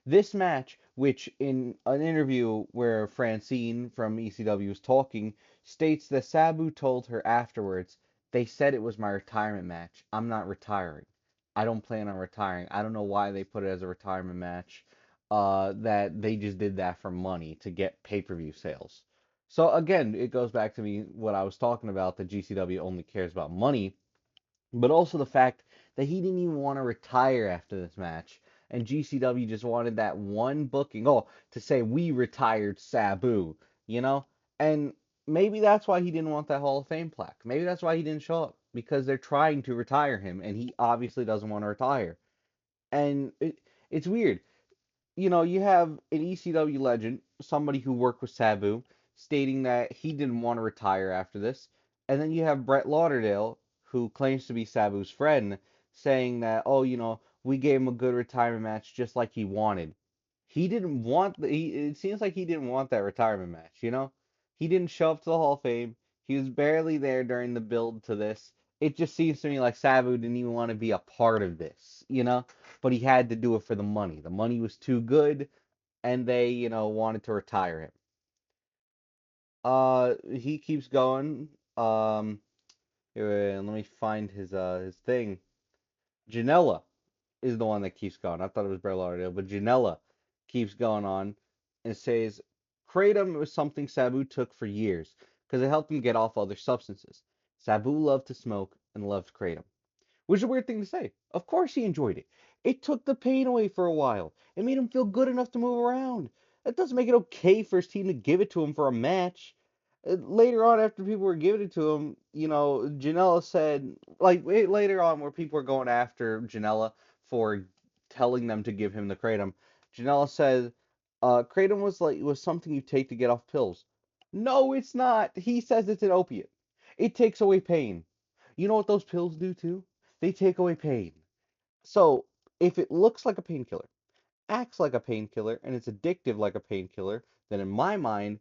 B: This match, which in an interview where Francine from ECW was talking, states that Sabu told her afterwards, they said it was my retirement match. I'm not retiring. I don't plan on retiring. I don't know why they put it as a retirement match. That they just did that for money to get pay-per-view sales. So again, it goes back to me what I was talking about, that GCW only cares about money, but also the fact that he didn't even want to retire after this match, and GCW just wanted that one booking, to say we retired Sabu, you know? And maybe that's why he didn't want that Hall of Fame plaque. Maybe that's why he didn't show up, because they're trying to retire him, and he obviously doesn't want to retire. And it's weird. You have an ECW legend, somebody who worked with Sabu, stating that he didn't want to retire after this. And then you have Brett Lauderdale, who claims to be Sabu's friend, saying that, oh, we gave him a good retirement match just like he wanted. He didn't want it seems like he didn't want that retirement match, you know? He didn't show up to the Hall of Fame. He was barely there during the build to this. It just seems to me like Sabu didn't even want to be a part of this, you know? But he had to do it for the money. The money was too good, and they, wanted to retire him. He keeps going. Let me find his thing. Janela is the one that keeps going. I thought it was Bray Lauderdale, but Janela keeps going on and says kratom was something Sabu took for years because it helped him get off other substances. Sabu loved to smoke and loved kratom. Which is a weird thing to say. Of course he enjoyed it. It took the pain away for a while. It made him feel good enough to move around. That doesn't make it okay for his team to give it to him for a match. Later on, after people were giving it to him, Janela said, like, later on, where people were going after Janela for telling them to give him the kratom, Janela said, kratom was something you take to get off pills. No, it's not. He says it's an opiate. It takes away pain. You know what those pills do too? They take away pain. So, if it looks like a painkiller, acts like a painkiller, and it's addictive like a painkiller, then in my mind,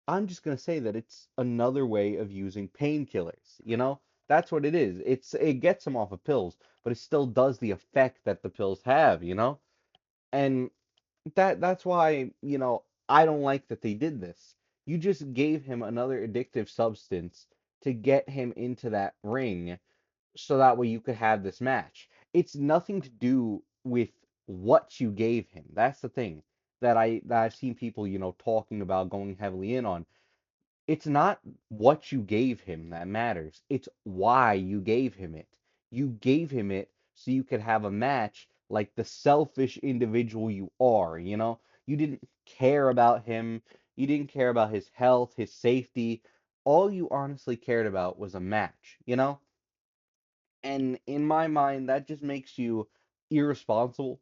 B: I'm just going to say that it's another way of using painkillers. That's what it is. It gets them off of pills, but it still does the effect that the pills have, And that's why, I don't like that they did this. You just gave him another addictive substance to get him into that ring so that way you could have this match. It's nothing to do with what you gave him. That's the thing that I've seen people, talking about going heavily in on. It's not what you gave him that matters. It's why you gave him it. You gave him it so you could have a match like the selfish individual you are, You didn't care about him. You didn't care about his health, his safety. All you honestly cared about was a match. And in my mind, that just makes you irresponsible.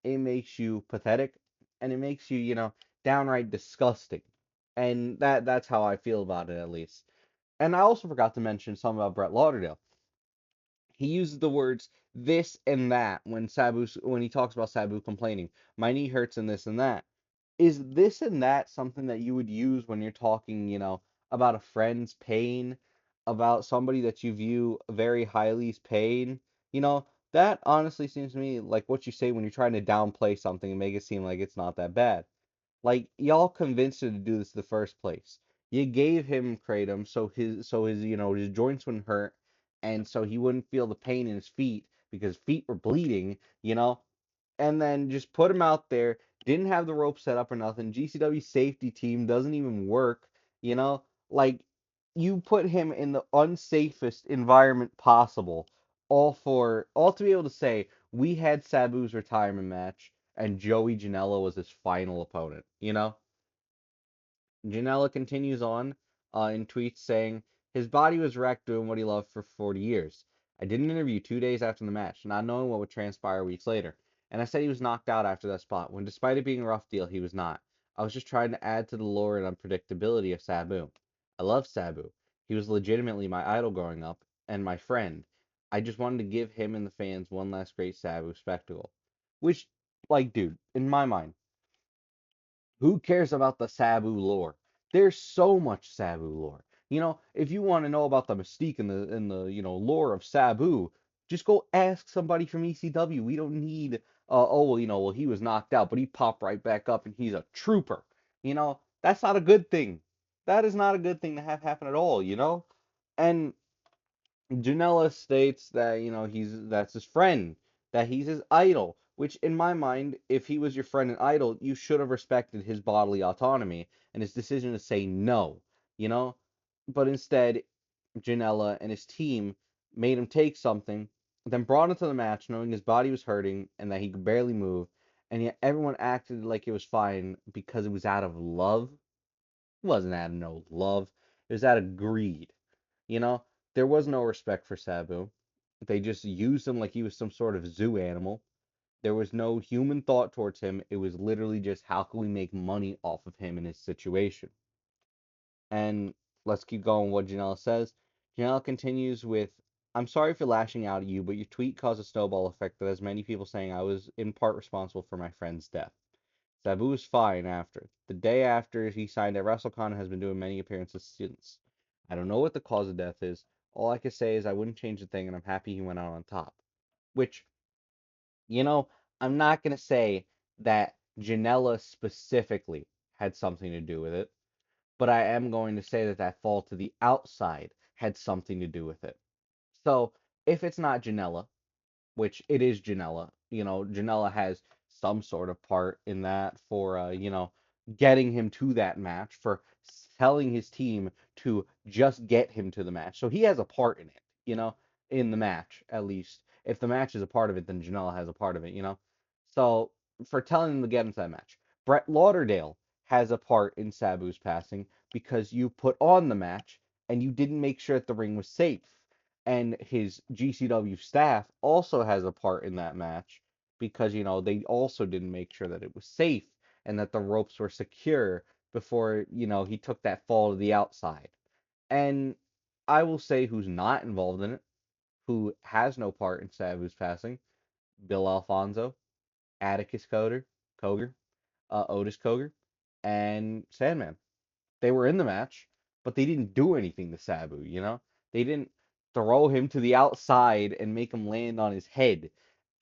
B: It makes you pathetic, and it makes you, downright disgusting. And that's how I feel about it, at least. And I also forgot to mention something about Brett Lauderdale. He uses the words this and that when he talks about Sabu complaining. My knee hurts and this and that. Is this and that something that you would use when you're talking, about a friend's pain, about somebody that you view very highly's pain? That honestly seems to me like what you say when you're trying to downplay something and make it seem like it's not that bad. Like y'all convinced him to do this in the first place. You gave him kratom so his joints wouldn't hurt and so he wouldn't feel the pain in his feet because feet were bleeding. And then just put him out there. Didn't have the rope set up or nothing. GCW safety team doesn't even work. You know, like you put him in the unsafest environment possible, all to be able to say we had Sabu's retirement match and Joey Janela was his final opponent. Janela continues on in tweets saying his body was wrecked doing what he loved for 40 years. I did an interview 2 days after the match, not knowing what would transpire weeks later, and I said he was knocked out after that spot, when despite it being a rough deal, he was not. I was just trying to add to the lore and unpredictability of Sabu. I love Sabu. He was legitimately my idol growing up, and my friend. I just wanted to give him and the fans one last great Sabu spectacle. Which, like, dude, in my mind, who cares about the Sabu lore? There's so much Sabu lore. If you want to know about the mystique and the lore of Sabu, just go ask somebody from ECW. We don't need well he was knocked out, but he popped right back up and he's a trooper. That's not a good thing. That is not a good thing to have happen at all. And Janela states that that's his friend, that he's his idol. Which, in my mind, if he was your friend and idol, you should have respected his bodily autonomy and his decision to say no. You know, but instead, Janela and his team made him take something, then brought him to the match, knowing his body was hurting and that he could barely move, and yet everyone acted like it was fine because it was out of love. It wasn't out of no love. It was out of greed. You know, there was no respect for Sabu. They just used him like he was some sort of zoo animal. There was no human thought towards him. It was literally just how can we make money off of him in his situation. And let's keep going what Janelle says. Janelle continues with, I'm sorry for lashing out at you, but your tweet caused a snowball effect that has many people saying I was in part responsible for my friend's death. Sabu was fine after. The day after he signed at WrestleCon and has been doing many appearances since. I don't know what the cause of death is. All I can say is I wouldn't change a thing, and I'm happy he went out on top. Which, you know, I'm not going to say that Janela specifically had something to do with it, but I am going to say that that fall to the outside had something to do with it. So if it's not Janela, which it is Janela. Janela has some sort of part in that for getting him to that match, for telling his team to just get him to the match. So he has a part in it, in the match at least. If the match is a part of it, then Janela has a part of it. So for telling him to get into that match, Brett Lauderdale has a part in Sabu's passing because you put on the match and you didn't make sure that the ring was safe, and his GCW staff also has a part in that match because they also didn't make sure that it was safe and that the ropes were secure before he took that fall to the outside. And I will say who's not involved in it, who has no part in Sabu's passing: Bill Alfonso, Atticus Coger, Otis Coger, and Sandman. They were in the match, but they didn't do anything to Sabu. They didn't throw him to the outside and make him land on his head.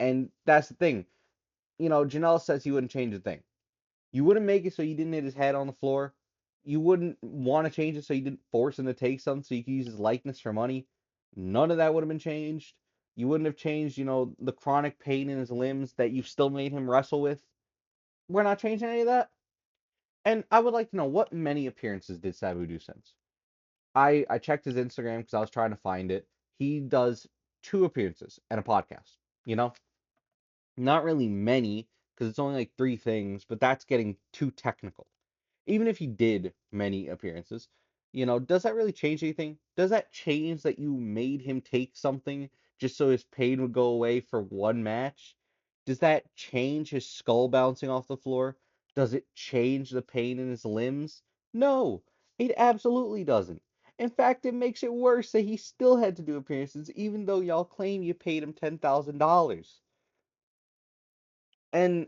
B: And that's the thing. Janelle says he wouldn't change a thing. You wouldn't make it so you didn't hit his head on the floor. You wouldn't want to change it so you didn't force him to take something so you could use his likeness for money. None of that would have been changed. You wouldn't have changed, the chronic pain in his limbs that you still made him wrestle with. We're not changing any of that. And I would like to know, what many appearances did Sabu do since? I checked his Instagram because I was trying to find it. He does 2 appearances and a podcast. You know, not really many because it's only like 3 things, but that's getting too technical. Even if he did many appearances, does that really change anything? Does that change that you made him take something just so his pain would go away for one match? Does that change his skull bouncing off the floor? Does it change the pain in his limbs? No, it absolutely doesn't. In fact, it makes it worse that he still had to do appearances, even though y'all claim you paid him $10,000. And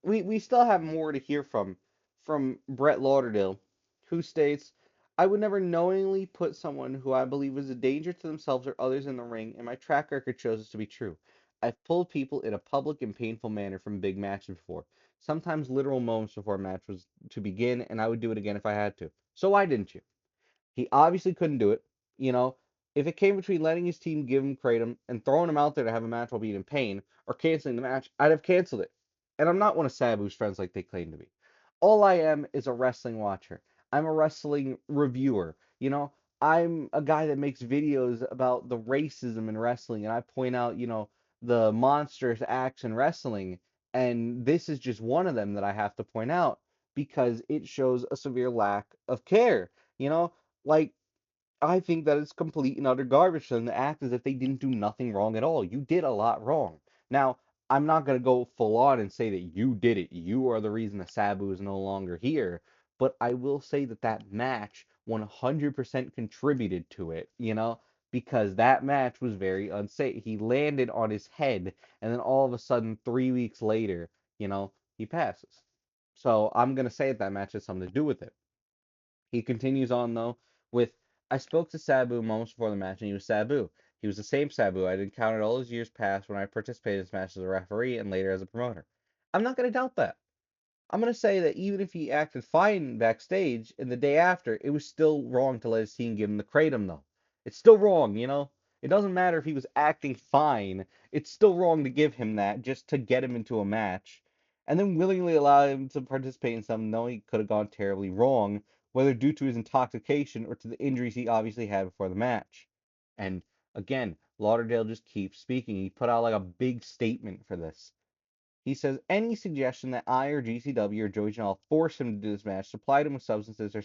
B: we still have more to hear from Brett Lauderdale, who states, "I would never knowingly put someone who I believe is a danger to themselves or others in the ring, and my track record shows this to be true. I've pulled people in a public and painful manner from big matches before, sometimes literal moments before a match was to begin, and I would do it again if I had to. So why didn't you?" He obviously couldn't do it. You know, if it came between letting his team give him kratom and throwing him out there to have a match while being in pain, or canceling the match, I'd have canceled it. And I'm not one of Sabu's friends like they claim to be. All I am is a wrestling watcher. I'm a wrestling reviewer. I'm a guy that makes videos about the racism in wrestling, and I point out, the monstrous acts in wrestling. And this is just one of them that I have to point out because it shows a severe lack of care. You know, like, I think that it's complete and utter garbage for them to act as if they didn't do nothing wrong at all. You did a lot wrong. Now, I'm not going to go full on and say that you did it. You are the reason that Sabu is no longer here. But I will say that that match 100% contributed to it, because that match was very unsafe. He landed on his head, and then all of a sudden, 3 weeks later, he passes. So I'm going to say that that match has something to do with it. He continues on though with, "I spoke to Sabu moments before the match and he was Sabu. He was the same Sabu I'd encountered all those years past when I participated in this match as a referee and later as a promoter." I'm not going to doubt that. I'm going to say that even if he acted fine backstage and the day after, it was still wrong to let his team give him the kratom though. It's still wrong. It doesn't matter if he was acting fine. It's still wrong to give him that just to get him into a match and then willingly allow him to participate in something knowing he could have gone terribly wrong, whether due to his intoxication or to the injuries he obviously had before the match. And again, Lauderdale just keeps speaking. He put out like a big statement for this. He says, "Any suggestion that I or GCW or Joey Janela forced him to do this match, supplied him with substances, or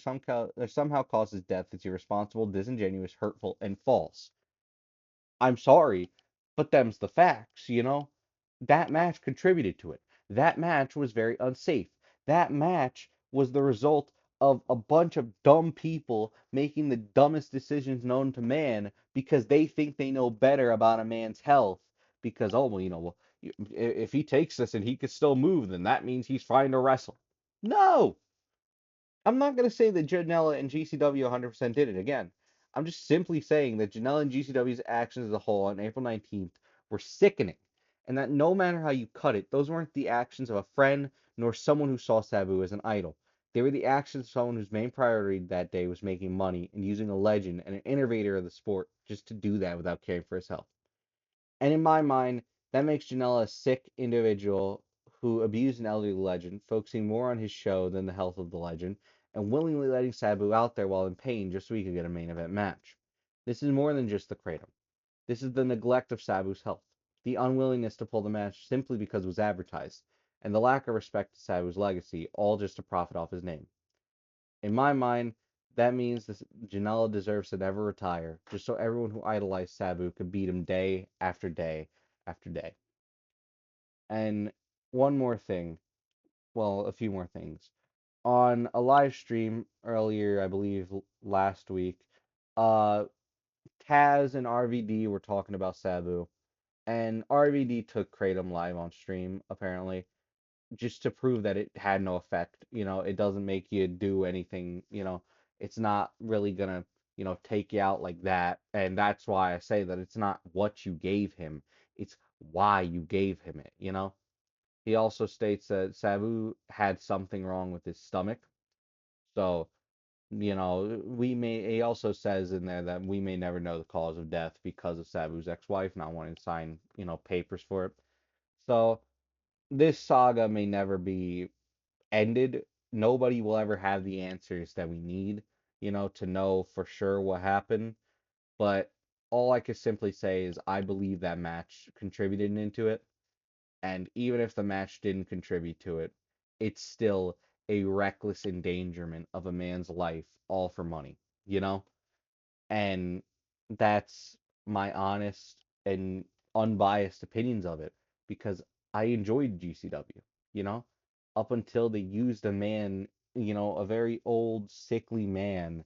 B: somehow caused his death is irresponsible, disingenuous, hurtful, and false." I'm sorry, but them's the facts. That match contributed to it. That match was very unsafe. That match was the result of a bunch of dumb people making the dumbest decisions known to man because they think they know better about a man's health. Because, oh, well, if he takes this and he can still move, then that means he's fine to wrestle. No! I'm not going to say that Janela and GCW 100% did it again. I'm just simply saying that Janela and GCW's actions as a whole on April 19th were sickening, and that no matter how you cut it, those weren't the actions of a friend nor someone who saw Sabu as an idol. They were the actions of someone whose main priority that day was making money and using a legend and an innovator of the sport just to do that without caring for his health. And in my mind, that makes Janela a sick individual who abused an elderly legend, focusing more on his show than the health of the legend, and willingly letting Sabu out there while in pain just so he could get a main event match. This is more than just the kratom. This is the neglect of Sabu's health, the unwillingness to pull the match simply because it was advertised, and the lack of respect to Sabu's legacy, all just to profit off his name. In my mind, that means that Janela deserves to never retire, just so everyone who idolized Sabu could beat him day after day after day. And one more thing, well, a few more things. On a live stream earlier, I believe last week, uh, Taz and RVD were talking about Sabu, and RVD took Kratom live on stream, apparently, just to prove that it had no effect. It doesn't make you do anything, it's not really gonna, take you out like that. And that's why I say that it's not what you gave him, it's why you gave him it. He also states that Sabu had something wrong with his stomach. So, he also says in there that we may never know the cause of death because of Sabu's ex-wife not wanting to sign, papers for it. So, this saga may never be ended. Nobody will ever have the answers that we need, to know for sure what happened. But all I can simply say is I believe that match contributed into it. And even if the match didn't contribute to it, it's still a reckless endangerment of a man's life, all for money, you know? And that's my honest and unbiased opinions of it because I enjoyed GCW, you know, up until they used a man, a very old, sickly man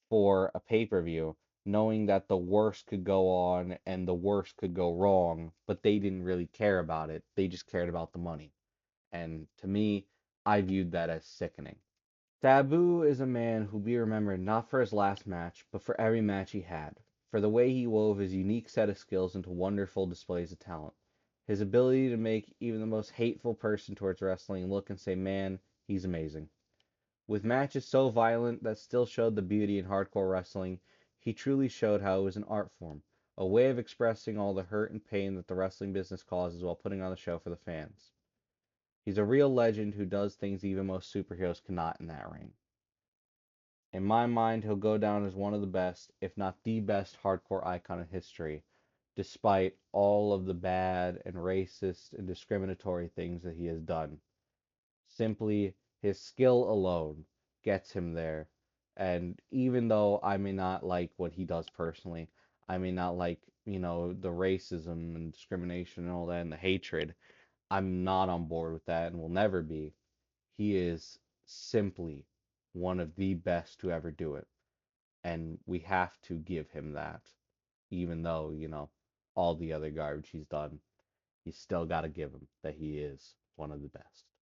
B: for a pay-per-view, knowing that the worst could go on and the worst could go wrong, but they didn't really care about it. They just cared about the money. And to me, I viewed that as sickening. Sabu is a man who be remembered not for his last match, but for every match he had, for the way he wove his unique set of skills into wonderful displays of talent. His ability to make even the most hateful person towards wrestling look and say, man, he's amazing. With matches so violent that still showed the beauty in hardcore wrestling, he truly showed how it was an art form, a way of expressing all the hurt and pain that the wrestling business causes while putting on a show for the fans. He's a real legend who does things even most superheroes cannot in that ring. In my mind, he'll go down as one of the best, if not the best, hardcore icon in history, despite all of the bad and racist and discriminatory things that he has done. Simply, his skill alone gets him there. And even though I may not like what he does personally, I may not like, the racism and discrimination and all that and the hatred, I'm not on board with that and will never be. He is simply one of the best to ever do it. And we have to give him that. Even though, all the other garbage he's done, you still got to give him that he is one of the best.